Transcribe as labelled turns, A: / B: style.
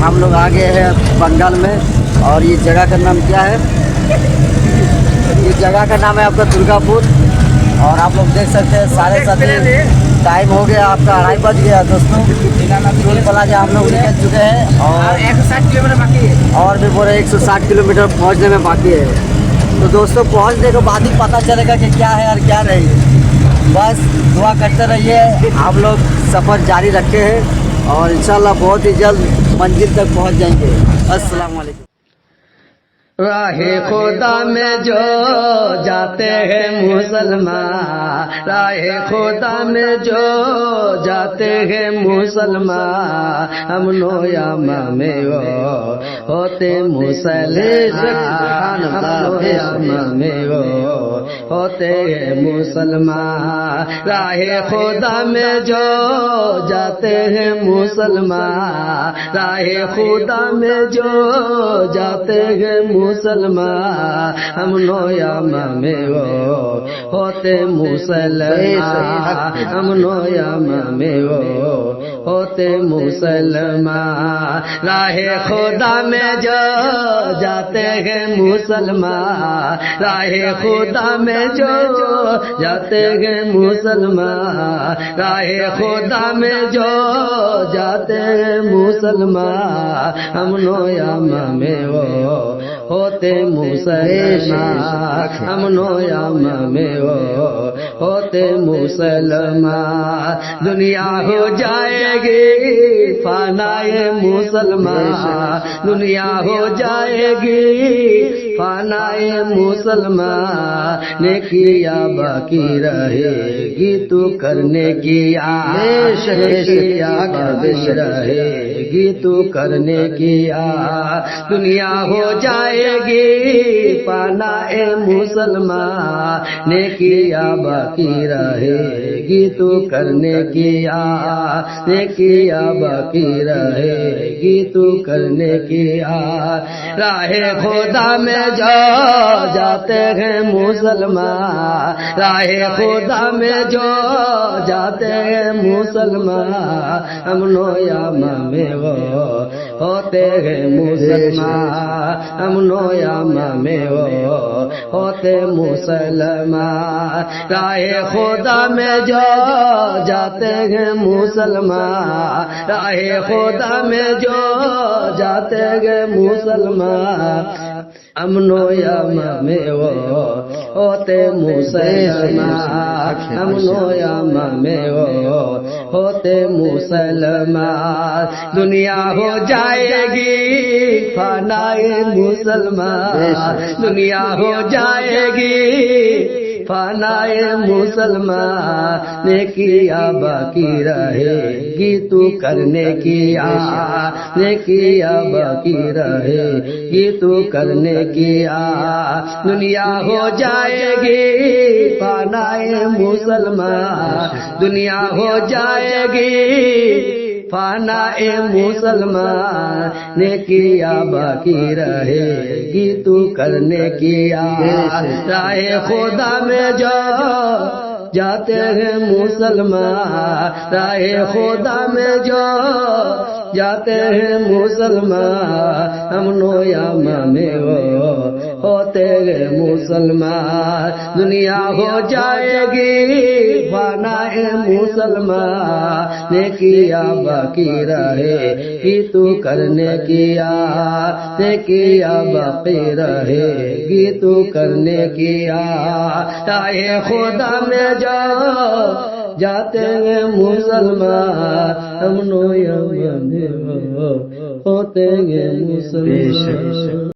A: हम लोग आ गए हैं बंगाल में। और ये जगह का नाम क्या है? ये जगह का नाम है आपका दुर्गापुर। और आप लोग देख सकते हैं साढ़े 7 टाइम हो गया, आपका 2:30 बज गया दोस्तों। टोल प्लाजा हम लोग निकल चुके हैं और
B: 160 किलोमीटर बाकी है।
A: और भी पूरे 160 किलोमीटर पहुंचने में बाकी है। तो दोस्तों पहुंचने के बाद ही पता चलेगा कि क्या है और क्या नहीं। बस दुआ करते रहिए, आप लोग सफ़र जारी रखे हैं और इंशाल्लाह बहुत ही जल्द मंजिल तक पहुंच जाएंगे। अस्सलाम वालेकुम।
C: राहे खुदा में जो जाते हैं मुसलमान, राहे खुदा में जो जाते हैं मुसलमान, हम नोयामा में वो होते मुसलमान, हम नोयामा में वो होते हैं मुसलमान। राहे खुदा में जो जाते हैं मुसलमान, राहे खुदा में जो जाते हैं मुसलमान, हम नोयामा में वो होते मुसलमान, हम नोयामा में वो होते मुसलमान। राहे खुदा में जो जाते हैं मुसलमान, राहे खुदा में जो जाते हैं मुसलमान, राहे खुदा में जो जाते हैं मुसलमान, हम नोयामा में वो होते मुसलमान, हम नोयामा में वो होते मुसलमान। दुनिया हो जाएगी फानाए मुसलमान, दुनिया हो जाएगी फानाए मुसलमान। नेकिया बाकी रहेगी तू करने की आश, नेकिया बाकी रहेगी तू करने की आश। दुनिया हो जाएगी फानाए मुसलमान, नेकिया बाकी रहेगी तू करने की आश, नेकिया बाकी रहेगी तू करने की आश। राहे खुदा में जो जाते हैं मुसलमान, राहे खुदा में जो जाते हैं मुसलमान, हम नोयामा में वो होते हैं मुसलमान, हम नोयामा में वो होते मुसलमान। राहे खुदा में जो जाते हैं मुसलमान, राहे खुदा में जो जाते हैं मुसलमान, हम नोयामा में वो होते मुसलमान, हम नोयामा में वो होते मुसलमान। दुनिया हो जाएगी फानाए मुसलमान, दुनिया हो जाएगी फानाए मुसलमान। नेकिया बाकी रहेगी तू करने की आश, नेकिया बाकी रहेगी तू करने की आश। दुनिया हो जाएगी फानाए मुसलमान, दुनिया हो जाएगी फानाए मुसलमान। नेकिया बाकी रहेगी तू करने की आश। राहे खुदा में जो जाते हैं मुसलमान, राहे खुदा में जो जाते हैं मुसलमान, हम नोयामा में वो होते हैं मुसलमान। दुनिया हो जाएगी फानाए मुसलमान, नेकिया बाकी रहेगी तू करने की आश, नेकिया बाकी रहेगी तू करने की आश। राहे खुदा में जो जाते हैं मुसलमान, हम नोयामा में वो होते हैं मुसलमान।